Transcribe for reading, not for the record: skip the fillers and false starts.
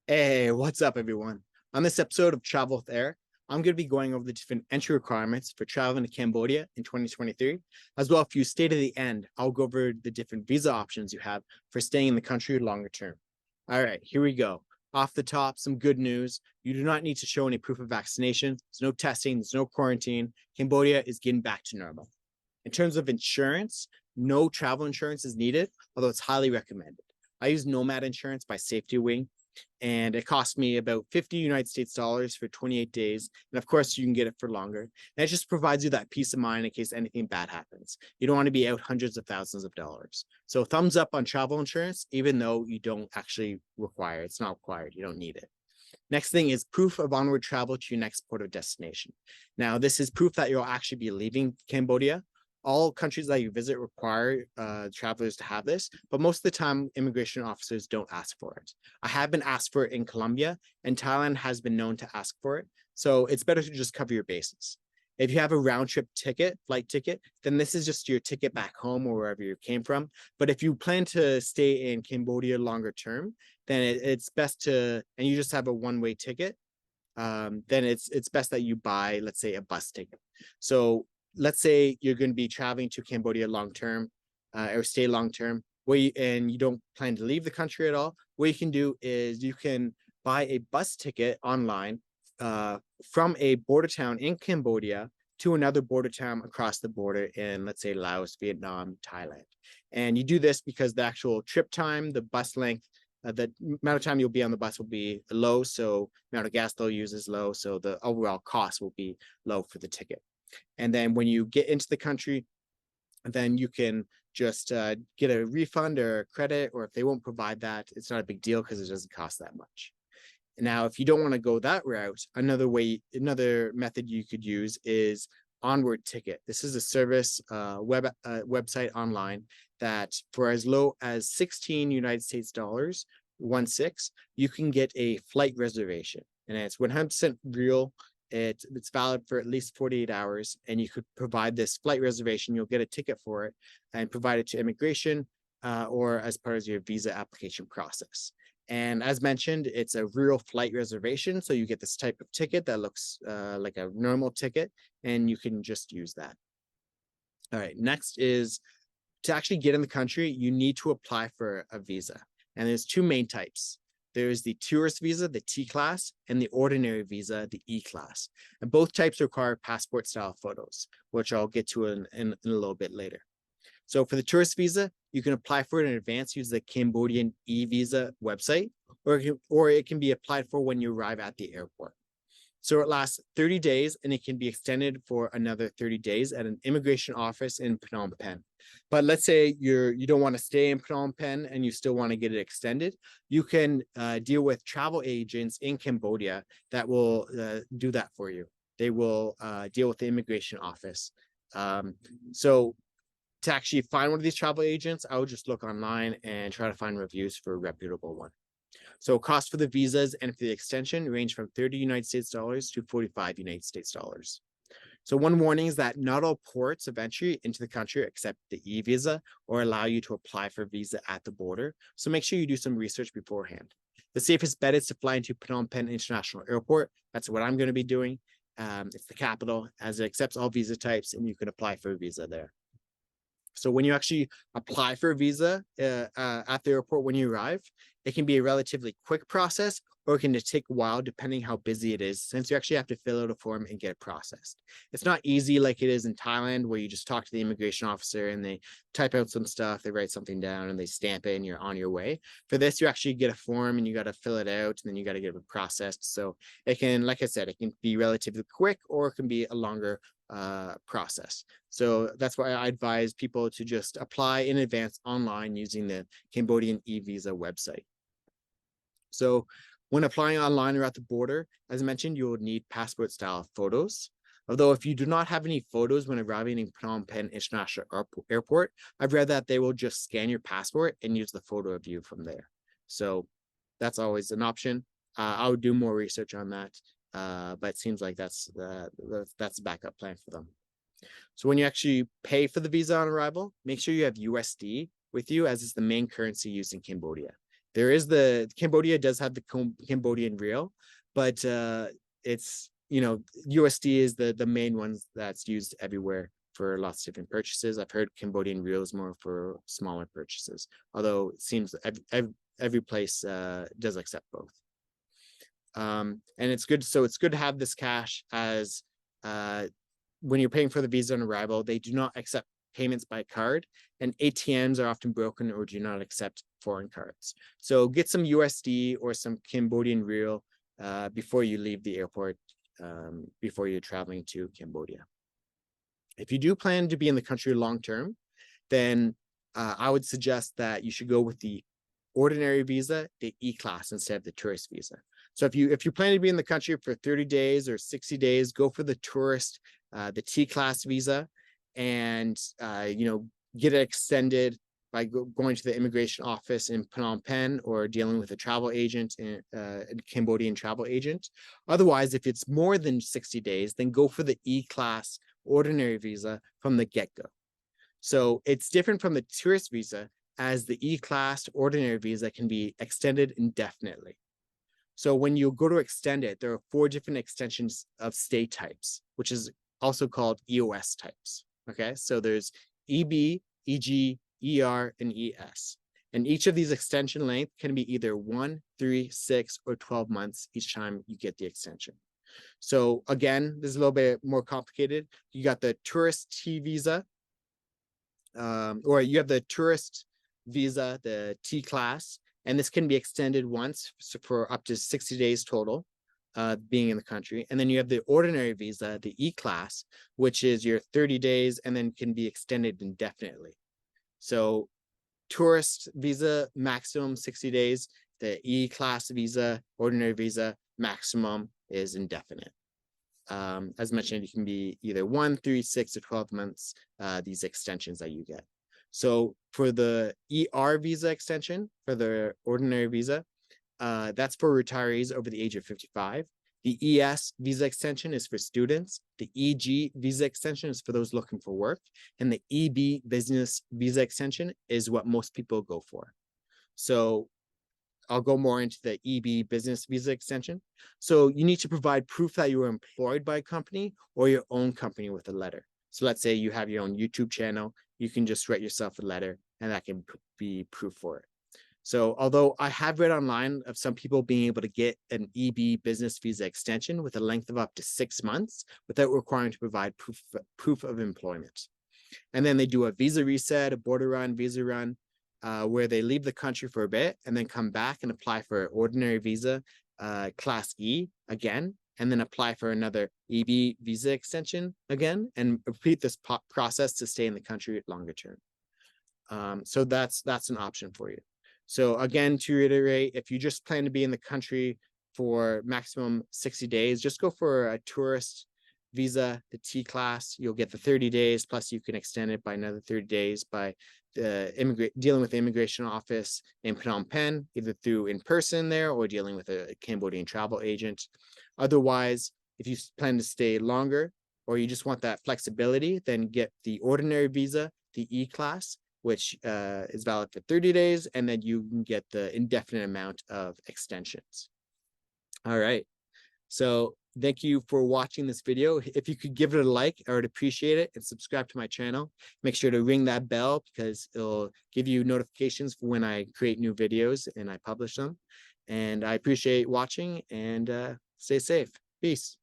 Hey, what's up, everyone? On this episode of Travel with Air, I'm going to be going over the different entry requirements for traveling to Cambodia in 2023, as well as if you stay to the end, I'll go over the different visa options you have for staying in the country longer term. All right, here we go. Off the top, some good news. You do not need to show any proof of vaccination. There's no testing, there's no quarantine. Cambodia is getting back to normal. In terms of insurance, no travel insurance is needed, although it's highly recommended. I use Nomad Insurance by Safety Wing, and it cost me about 50 United States dollars for 28 days. And of course, you can get it for longer. And it just provides you that peace of mind in case anything bad happens. You don't want to be out hundreds of thousands of dollars. So thumbs up on travel insurance, even though you don't actually require it. It's not required. You don't need it. Next thing is proof of onward travel to your next port of destination. Now, this is proof that you'll actually be leaving Cambodia. All countries that you visit require travelers to have this, but most of the time, immigration officers don't ask for it. I have been asked for it in Colombia, and Thailand has been known to ask for it. So it's better to just cover your bases. If you have a round trip ticket, flight ticket, then this is just your ticket back home or wherever you came from. But if you plan to stay in Cambodia longer term, then it's best to, and you just have a one-way ticket, then it's best that you buy, let's say, a bus ticket. So let's say you're going to be traveling to Cambodia long term or stay long term, and you don't plan to leave the country at all. What you can do is you can buy a bus ticket online from a border town in Cambodia to another border town across the border in, let's say, Laos, Vietnam, Thailand. And you do this because the actual trip time, the bus length, the amount of time you'll be on the bus will be low. So the amount of gas they'll use is low. So the overall cost will be low for the ticket. And then when you get into the country, then you can just get a refund or a credit, or if they won't provide that, it's not a big deal because it doesn't cost that much. Now, if you don't want to go that route, another method you could use is Onward Ticket. This is a service website online that for as low as 16 United States dollars, 1/6, you can get a flight reservation, and it's 100% real. It's valid for at least 48 hours, and you could provide this flight reservation. You'll get a ticket for it and provide it to immigration or as part of your visa application process. And as mentioned, it's a real flight reservation. So you get this type of ticket that looks like a normal ticket, and you can just use that. All right, next is to actually get in the country, you need to apply for a visa. And there's two main types. There's the tourist visa, the T class, and the ordinary visa, the E class. And both types require passport style photos, which I'll get to in a little bit later. So for the tourist visa, you can apply for it in advance, use the Cambodian e-visa website, or it can be applied for when you arrive at the airport. So it lasts 30 days, and it can be extended for another 30 days at an immigration office in Phnom Penh. But let's say you don't want to stay in Phnom Penh and you still want to get it extended. You can deal with travel agents in Cambodia that will do that for you. They will deal with the immigration office. So to actually find one of these travel agents, I would just look online and try to find reviews for a reputable one. So cost for the visas and for the extension range from 30 United States dollars to 45 United States dollars. So one warning is that not all ports of entry into the country accept the e-visa or allow you to apply for a visa at the border. So make sure you do some research beforehand. The safest bet is to fly into Phnom Penh International Airport. That's what I'm going to be doing. It's the capital, as it accepts all visa types, and you can apply for a visa there. So when you actually apply for a visa at the airport when you arrive, it can be a relatively quick process, or it can just take a while depending how busy it is, since you actually have to fill out a form and get it processed. It's not easy like it is in Thailand, where you just talk to the immigration officer and they type out some stuff, they write something down and they stamp it and you're on your way. For this, you actually get a form and you got to fill it out, and then you got to get it processed. So it can, like I said, it can be relatively quick, or it can be a longer process. So that's why I advise people to just apply in advance online using the Cambodian e-visa website. So when applying online or at the border, as I mentioned, you will need passport style photos. Although if you do not have any photos when arriving in Phnom Penh International Airport, I've read that they will just scan your passport and use the photo of you from there. So that's always an option. I would do more research on that. But it seems like that's the backup plan for them. So when you actually pay for the visa on arrival, make sure you have USD with you, as it's the main currency used in Cambodia. There is Cambodia does have the Cambodian real, but it's, USD is the main ones that's used everywhere for lots of different purchases. I've heard Cambodian real is more for smaller purchases, although it seems every place does accept both. And it's good. So it's good to have this cash as when you're paying for the visa on arrival. They do not accept payments by card, and ATMs are often broken or do not accept foreign cards. So get some USD or some Cambodian real before you leave the airport, before you're traveling to Cambodia. If you do plan to be in the country long term, then I would suggest that you should go with the ordinary visa, the E-class, instead of the tourist visa. So if you plan to be in the country for 30 days or 60 days, go for the tourist, the T-class visa, and get it extended by going to the immigration office in Phnom Penh or dealing with a travel agent, a Cambodian travel agent. Otherwise, if it's more than 60 days, then go for the E-class ordinary visa from the get-go. So it's different from the tourist visa, as the E-class ordinary visa can be extended indefinitely. So when you go to extend it, there are 4 different extensions of stay types, which is also called EOS types. Okay, so there's EB, EG, ER, and ES. And each of these extension length can be either 1, 3, 6, or 12 months each time you get the extension. So again, this is a little bit more complicated. You got the tourist T visa, or you have the tourist visa, the T class, and this can be extended once for up to 60 days total, being in the country. And then you have the ordinary visa, the E class, which is your 30 days and then can be extended indefinitely. So tourist visa, maximum 60 days. The E class visa, ordinary visa, maximum is indefinite. As mentioned, it can be either 1, 3, 6, or 12 months, these extensions that you get. So for the ER visa extension, for the ordinary visa, that's for retirees over the age of 55. The ES visa extension is for students. The EG visa extension is for those looking for work. And the EB business visa extension is what most people go for. So I'll go more into the EB business visa extension. So you need to provide proof that you were employed by a company or your own company with a letter. So let's say you have your own YouTube channel, you can just write yourself a letter and that can be proof for it. So although I have read online of some people being able to get an EB business visa extension with a length of up to 6 months without requiring to provide proof of employment. And then they do a visa reset, a border run, visa run, where they leave the country for a bit and then come back and apply for an ordinary visa, class E again, and then apply for another EB visa extension again, and repeat this process to stay in the country longer term. So that's an option for you. So again, to reiterate, if you just plan to be in the country for maximum 60 days, just go for a tourist visa, the T class. You'll get the 30 days, plus you can extend it by another 30 days by dealing with the immigration office in Phnom Penh, either through in person there or dealing with a Cambodian travel agent. Otherwise, if you plan to stay longer or you just want that flexibility, then get the ordinary visa, the E class, which is valid for 30 days, and then you can get the indefinite amount of extensions. All right. So thank you for watching this video. If you could give it a like, I would appreciate it, and subscribe to my channel. Make sure to ring that bell because it'll give you notifications for when I create new videos and I publish them. And I appreciate watching, and stay safe. Peace.